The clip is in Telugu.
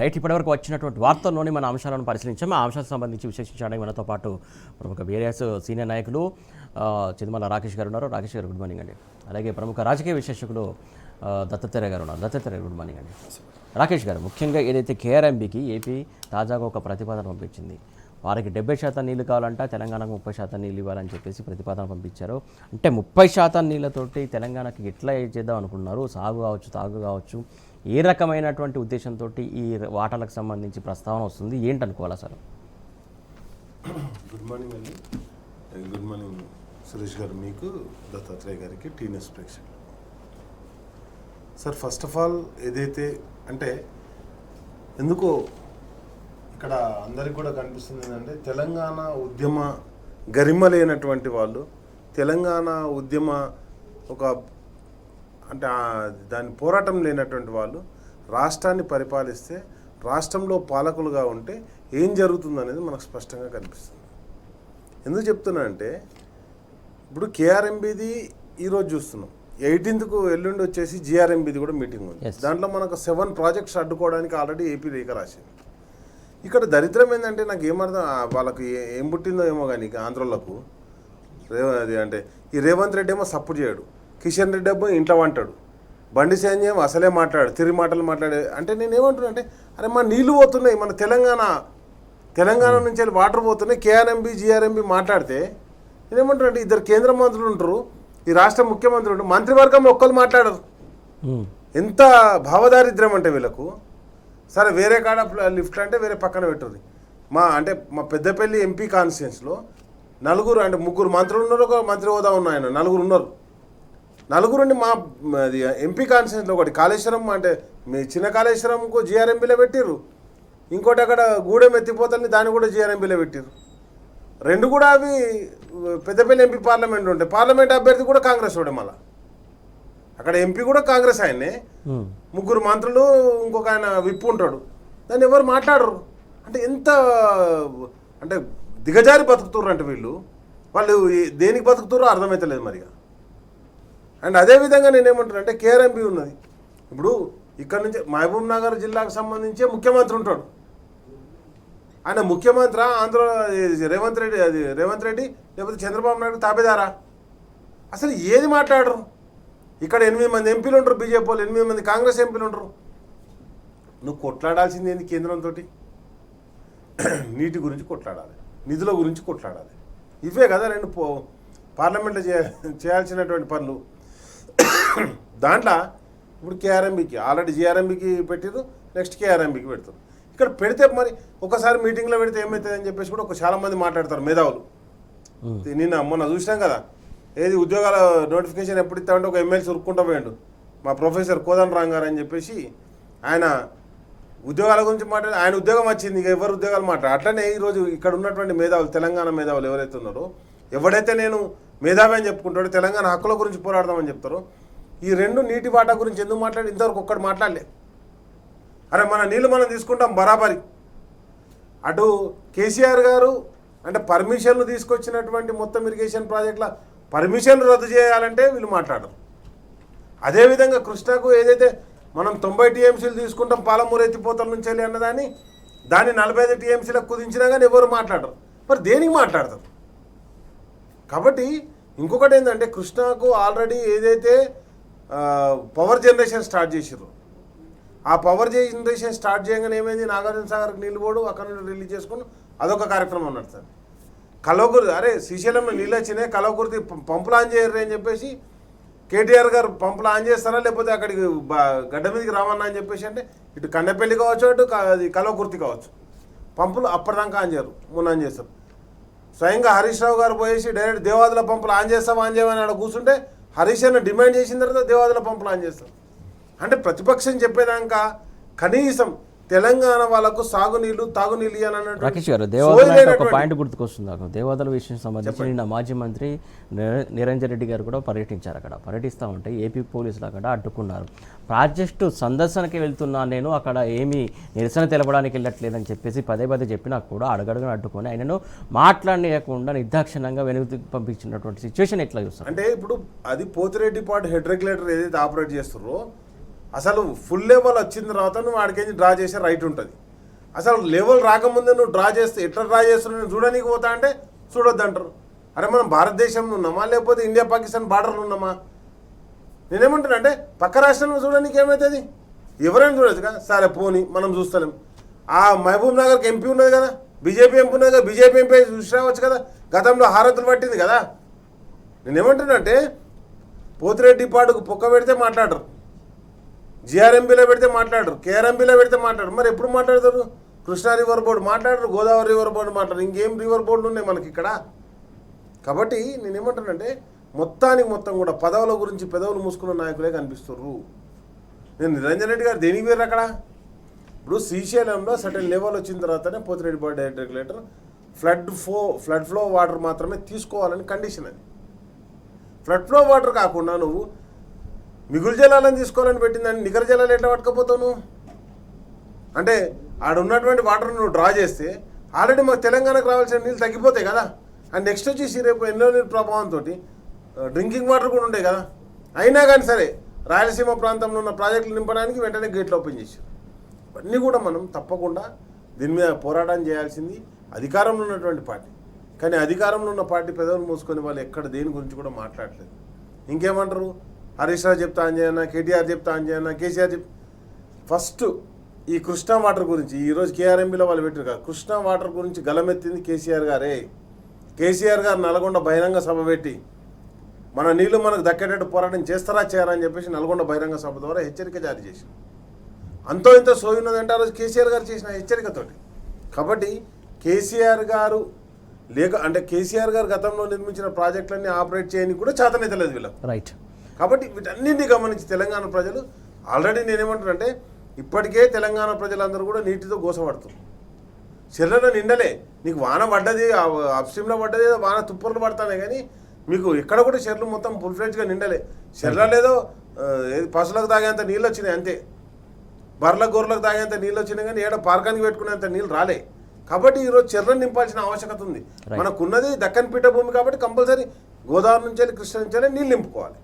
రైట్, ఇప్పటివరకు వచ్చినటువంటి వార్తల్లోని మన అంశాలను పరిశీలించాము. ఆ అంశాలకు సంబంధించి విశ్లేషించడానికి మనతో పాటు ప్రముఖ బీఆర్ఎస్ సీనియర్ నాయకులు చిదిమల రాకేష్ గారు ఉన్నారు. రాకేష్ గారు గుడ్ మార్నింగ్ అండి. అలాగే ప్రముఖ రాజకీయ విశ్లేషకులు దత్తాత్రేయ గారు ఉన్నారు. దత్తాత్రేయ గుడ్ మార్నింగ్ అండి. రాకేష్ గారు, ముఖ్యంగా ఏదైతే కేఆర్ఎంబీకి ఏపీ తాజాగా ఒక ప్రతిపాదన పంపించింది. వారికి 70% నీళ్లు కావాలంట, తెలంగాణకు 30% నీళ్ళు ఇవ్వాలని చెప్పేసి ప్రతిపాదన పంపించారు. అంటే 30% నీళ్ళతోటి తెలంగాణకి ఎట్లా చేద్దాం అనుకున్నారు? సాగు కావచ్చు, తాగు కావచ్చు, ఏ రకమైనటువంటి ఉద్దేశంతో ఈ వాటాలకు సంబంధించి ప్రస్తావన వస్తుంది, ఏంటనుకోవాలా సార్? గుడ్ మార్నింగ్ అండి. గుడ్ మార్నింగ్ సురేష్ గారు, మీకు, దత్తాత్రేయ గారికి, టీఎన్ఎస్ ప్రేక్షకులు. సార్, ఫస్ట్ ఆఫ్ ఆల్ ఏదైతే అంటే ఎందుకో ఇక్కడ అందరికి కూడా కనిపిస్తుంది ఏంటంటే తెలంగాణ ఉద్యమ గరిమ లేనటువంటి వాళ్ళు, తెలంగాణ ఉద్యమ ఒక అంటే దాని పోరాటం లేనటువంటి వాళ్ళు రాష్ట్రాన్ని పరిపాలిస్తే, రాష్ట్రంలో పాలకులుగా ఉంటే ఏం జరుగుతుందనేది మనకు స్పష్టంగా కనిపిస్తుంది. ఎందుకు చెప్తున్నా అంటే ఇప్పుడు కేఆర్ఎంబీది ఈరోజు చూస్తున్నాం, 18కు ఎల్లుండి వచ్చేసి జిఆర్ఎంబీది కూడా మీటింగ్ ఉంది. దాంట్లో మనకు 7 ప్రాజెక్ట్స్ అడ్డుకోవడానికి ఆల్రెడీ ఏపీ రేఖ రాసింది. ఇక్కడ దరిద్రం ఏంటంటే నాకు ఏమర్థం, వాళ్ళకి ఏం పుట్టిందో ఏమో కానీ ఆంధ్రోళ్లకు అది అంటే ఈ రేవంత్ రెడ్డి ఏమో సపోర్ట్ చేయడు, కిషన్ రెడ్డి ఏమో ఇంట్లో అంటాడు, బండి సంజయ్ అసలే మాట్లాడు, తిరిగి మాటలు మాట్లాడే. అంటే నేను ఏమంటున్నా అంటే అరే మన నీళ్లు పోతున్నాయి, మన తెలంగాణ నుంచి వెళ్ళి వాటర్ పోతున్నాయి, కేఆర్ఎంబీ జిఆర్ఎంబీ మాట్లాడితే నేనేమంటున్నా అంటే ఇద్దరు కేంద్ర మంత్రులు ఉంటారు, ఈ రాష్ట్ర ముఖ్యమంత్రి ఉంటారు, మంత్రివర్గం ఒక్కరు మాట్లాడరు. ఎంత భావదారిద్ర్యం అంటే వీళ్ళకు. సరే వేరే కాడ లిఫ్ట్ అంటే వేరే పక్కన పెట్టరు. మా పెద్దపల్లి ఎంపీ కాన్స్టిట్యున్సీలో అంటే 3 మంత్రులు ఉన్నారు, ఒక మంత్రి హోదా ఉన్న ఆయన 4 ఉన్నారు. 4 మా ఎంపీ కాన్స్టిట్యున్సీలో ఒకటి కాళేశ్వరం అంటే మీ చిన్న కాళేశ్వరంకు జిఆర్ఎంబీలో పెట్టిర్రు, ఇంకోటి అక్కడ గూడెం ఎత్తిపోతల్ని దాన్ని కూడా జిఆర్ఎంబీలో పెట్టిర్రు. 2 కూడా అవి పెద్దపల్లి ఎంపీ పార్లమెంట్ ఉంటాయి. పార్లమెంట్ అభ్యర్థి కూడా కాంగ్రెస్ వాడే, మళ్ళీ అక్కడ ఎంపీ కూడా కాంగ్రెస్ ఆయనే, 3 మంత్రులు, ఇంకొక ఆయన విప్పు ఉంటాడు, దాన్ని ఎవరు మాట్లాడరు. అంటే ఎంత అంటే దిగజారి బతుకుతుర్రు అంటే వాళ్ళు దేనికి బతుకుతుర్రో అర్థమవుతలేదు మరిగా. అండ్ అదేవిధంగా నేనేమంటున్నా అంటే కేఆర్ఎంబీ ఉన్నది. ఇప్పుడు ఇక్కడ నుంచి మహబూబ్ నగర్ జిల్లాకు సంబంధించే ముఖ్యమంత్రి ఉంటాడు. ఆయన ముఖ్యమంత్రి ఆంధ్ర రేవంత్ రెడ్డి లేకపోతే చంద్రబాబు నాయుడు తాబేదారా? అసలు ఏది మాట్లాడరు. ఇక్కడ 8 మంది ఎంపీలు ఉంటారు, బీజేపీ వాళ్ళు 8 మంది కాంగ్రెస్ ఎంపీలు ఉంటారు. నువ్వు కొట్లాడాల్సింది ఏంది? కేంద్రంతో నీటి గురించి కొట్లాడాలి, నిధుల గురించి కొట్లాడాలి. ఇవే కదా 2 పార్లమెంట్లో చేయాల్సినటువంటి పనులు. దాంట్లో ఇప్పుడు కేఆర్ఎంబీకి ఆల్రెడీ జిఆర్ఎంబీకి పెట్టిరు, నెక్స్ట్ కేఆర్ఎంబీకి పెడతారు. ఇక్కడ పెడితే మరి ఒకసారి మీటింగ్లో పెడితే ఏమవుతుంది అని చెప్పేసి కూడా చాలామంది మాట్లాడతారు మేధావులు. మొన్న చూసినాం కదా, ఏది ఉద్యోగాల నోటిఫికేషన్ ఎప్పుడు ఇస్తామంటే ఒక ఎమ్మెల్సీ ఉరుక్కుంటూ పోయాడు, మా ప్రొఫెసర్ కోదండ రామ్ గారు అని చెప్పేసి. ఆయన ఉద్యోగాల గురించి మాట్లాడి ఆయన ఉద్యోగం వచ్చింది, ఇక ఎవరు ఉద్యోగాలు మాట్లాడారు. అట్లనే ఈరోజు ఇక్కడ ఉన్నటువంటి మేధావులు, తెలంగాణ మేధావులు ఎవరైతే ఉన్నారో, ఎవడైతే నేను మేధావి అని చెప్పుకుంటాడో, తెలంగాణ హక్కుల గురించి పోరాడదామని చెప్తారో, ఈ 2 నీటి వాటా గురించి ఎందుకు మాట్లాడి ఇంతవరకు ఒక్కటి మాట్లాడలే. అరే మన నీళ్ళు మనం తీసుకుంటాం బరాబరి. అటు కేసీఆర్ గారు అంటే పర్మిషన్లు తీసుకొచ్చినటువంటి మొత్తం ఇరిగేషన్ ప్రాజెక్టుల పర్మిషన్లు రద్దు చేయాలంటే వీళ్ళు మాట్లాడరు. అదేవిధంగా కృష్ణకు ఏదైతే మనం 90 టీఎంసీలు తీసుకుంటాం పాలమూరు ఎత్తిపోతల నుంచి వెళ్ళి అన్నదాన్ని, దాన్ని 45 టీఎంసీలకు కుదించినా కానీ ఎవరు మాట్లాడరు. మరి దేనికి మాట్లాడతారు? కాబట్టి ఇంకొకటి ఏంటంటే కృష్ణకు ఆల్రెడీ ఏదైతే పవర్ జనరేషన్ స్టార్ట్ చేసిర్రు, ఆ పవర్ జనరేషన్ స్టార్ట్ చేయగానే ఏమైంది, నాగార్జున సాగర్కి నీళ్ళు పోడు, అక్కడ నుండి రిలీజ్ చేసుకుని అదొక కార్యక్రమం నడుస్తుంది. కలవకుర్తి అరే శ్రీశైలంలో నీళ్ళు వచ్చినాయి, కలవకుర్తి పంపులు ఆన్ చేయరు అని చెప్పేసి కేటీఆర్ గారు పంపులు ఆన్ చేస్తారా లేకపోతే అక్కడికి గడ్డ మీదకి రావన్నా అని చెప్పేసి అంటే ఇటు కండపల్లి కావచ్చు, అటు కలవకుర్తి కావచ్చు, పంపులు అప్పటిదాకా ఆన్ చేయరు, మొన్న ఆన్ చేస్తారు. స్వయంగా హరీష్ రావు గారు పోయేసి డైరెక్ట్ దేవాదుల పంపులు ఆన్ చేయమని ఆడ కూర్చుంటే హరీష్ అన్న డిమాండ్ చేసిన తర్వాత దేవాదుల పంపులు ఆన్ చేస్తారు. అంటే ప్రతిపక్షం చెప్పేదాకా కనీసం తెలంగాణ వాళ్ళకు సాగునీళ్ళు తాగునీళ్ళు ఇవ్వాలన్నట్టు. రాకేష్ గారు, దేవాదాయ ఒక పాయింట్ గుర్తుకొస్తుంది నాకు. దేవాదాయ విషయం సంబంధించి నిన్న మాజీ మంత్రి నిరంజన్ రెడ్డి గారు కూడా పర్యటించారు. అక్కడ పర్యటిస్తూ ఉంటే ఏపీ పోలీసులు అక్కడ అడ్డుకున్నారు. ప్రాజెక్టు సందర్శనకి వెళ్తున్నా, నేను అక్కడ ఏమీ నిరసన తెలపడానికి వెళ్ళట్లేదని చెప్పేసి పదే చెప్పినా కూడా అడుగడుగున అడ్డుకొని ఆయనను మాట్లాడలేకుండా నిర్దాక్షిణ్యంగా వెనుక పంపించినటువంటి సిచ్యువేషన్ ఎట్లా చూస్తారు? అంటే ఇప్పుడు అది పోతిరెడ్డిపాటు హెడ్ రెగ్యులేటర్ ఏదైతే ఆపరేట్ చేస్తారో అసలు ఫుల్ లెవెల్ వచ్చిన తర్వాత నువ్వు ఆడికేంచి డ్రా చేసే రైట్ ఉంటుంది. అసలు లెవెల్ రాకముందే నువ్వు డ్రా చేస్తే ఎట్లా డ్రా చేస్తున్నావు చూడడానికి పోతా అంటే చూడొద్దు అంటారు. అరే మనం భారతదేశంలో ఉన్నామా లేకపోతే ఇండియా పాకిస్తాన్ బార్డర్లో ఉన్నామా? నేనేమంటానంటే పక్క రాష్ట్రంలో చూడడానికి ఏమవుతుంది? ఎవరైనా చూడొచ్చు కదా. సరే పోనీ మనం చూస్తలేం. ఆ మహబూబ్ నగర్కి ఎంపీ ఉన్నది కదా, బీజేపీ ఎంపీ ఉన్నది కదా, బీజేపీ ఎంపీ చూసి రావచ్చు కదా. గతంలో హారతులు పట్టింది కదా. నేనేమంటానంటే పోతిరెడ్డి పాడుకు పొక్క పెడితే మాట్లాడరు, జిఆర్ఎంబీలో పెడితే మాట్లాడరు, కేఆర్ఎంబీలో పెడితే మాట్లాడరు. మరి ఎప్పుడు మాట్లాడతారు? కృష్ణా రివర్ బోర్డు మాట్లాడరు, గోదావరి రివర్ బోర్డు మాట్లాడరు. ఇంకేం రివర్ బోర్డులు ఉన్నాయి మనకి ఇక్కడ? కాబట్టి నేనేమంటానంటే మొత్తానికి మొత్తం కూడా పదవుల గురించి పెదవులు మూసుకున్న నాయకులే కనిపిస్తుర్రు. నేను నిరంజన్ రెడ్డి గారు దేనికి వేరు అక్కడ? ఇప్పుడు శ్రీశైలంలో సర్టెన్ లెవెల్ వచ్చిన తర్వాతనే Pothireddy board director regulator flood flow water మాత్రమే తీసుకోవాలని కండిషన్. అది ఫ్లడ్ ఫ్లో వాటర్ కాకుండా నువ్వు మిగులు జలాలను తీసుకోవాలని పెట్టిందని నికర జలాలు ఎట్లా పట్టుకపోతావు నువ్వు? అంటే ఆడ ఉన్నటువంటి వాటర్ నువ్వు డ్రా చేస్తే ఆల్రెడీ మాకు తెలంగాణకు రావాల్సిన నీళ్ళు తగ్గిపోతాయి కదా. అండ్ నెక్స్ట్ వచ్చేసి రేపు ఎన్నో నీరు ప్రభావంతో డ్రింకింగ్ వాటర్ కూడా ఉండే కదా. అయినా కానీ సరే రాయలసీమ ప్రాంతంలో ఉన్న ప్రాజెక్టులు నింపడానికి వెంటనే గేట్లు ఓపెన్ చేశారు. ఇవన్నీ కూడా మనం తప్పకుండా దీని మీద పోరాటం చేయాల్సింది అధికారంలో ఉన్నటువంటి పార్టీ. కానీ అధికారంలో ఉన్న పార్టీ పెదవులు మూసుకొని వాళ్ళు ఎక్కడ దేని గురించి కూడా మాట్లాడలేదు. ఇంకేమంటారు? హరీష్ రావు చెప్తా అంజయన్న, కేటీఆర్ చెప్తా అంజయన్న, కేసీఆర్ ఫస్ట్ ఈ కృష్ణా వాటర్ గురించి ఈరోజు కేఆర్ఎంబీలో వాళ్ళు పెట్టారు కదా, కృష్ణా వాటర్ గురించి గలమెత్తింది కేసీఆర్ గారే. కేసీఆర్ గారు నల్గొండ బహిరంగ సభ పెట్టి మన నీళ్లు మనకు దక్కేటట్టు పోరాటం చేస్తారా చేయరా అని చెప్పేసి నల్గొండ బహిరంగ సభ ద్వారా హెచ్చరిక జారీ చేశారు. అంతో ఇంత సోయున్నదంటే ఆ రోజు కేసీఆర్ గారు చేసిన హెచ్చరికతోటి. కాబట్టి కేసీఆర్ గారు కేసీఆర్ గారు గతంలో నిర్మించిన ప్రాజెక్టులన్నీ ఆపరేట్ చేయని కూడా చేతనైతలేదు వీళ్ళకి. రైట్. కాబట్టి వీటన్నింటినీ గమనించి తెలంగాణ ప్రజలు ఆల్రెడీ నేనేమంటానంటే ఇప్పటికే తెలంగాణ ప్రజలందరూ కూడా నీటితో గోసపడుతుంది. చెర్లలో నిండలే, నీకు వాన పడ్డది, అప్స్ట్రీమ్లో పడ్డది, వాన తుప్పర్లు పడతానే కానీ మీకు ఎక్కడ కూడా చెర్లు మొత్తం ఫుల్ ఫ్లెడ్జ్గా నిండలే. చెర్లలేదో పశువులకు తాగేంత నీళ్ళు వచ్చినాయి అంతే, బర్రెలకు గొర్రెలకు తాగేంత నీళ్ళు వచ్చినాయి కానీ ఏడ పార్కానికి పెట్టుకునేంత నీళ్ళు రాలే. కాబట్టి ఈరోజు చెర్లను నింపాల్సిన ఆవశ్యకత ఉంది. మనకున్నది దక్కన్ పీఠభూమి కాబట్టి కంపల్సరీ గోదావరి నుంచి వెళ్ళి కృష్ణ నుంచి వెళ్ళి నీళ్ళు నింపుకోవాలి.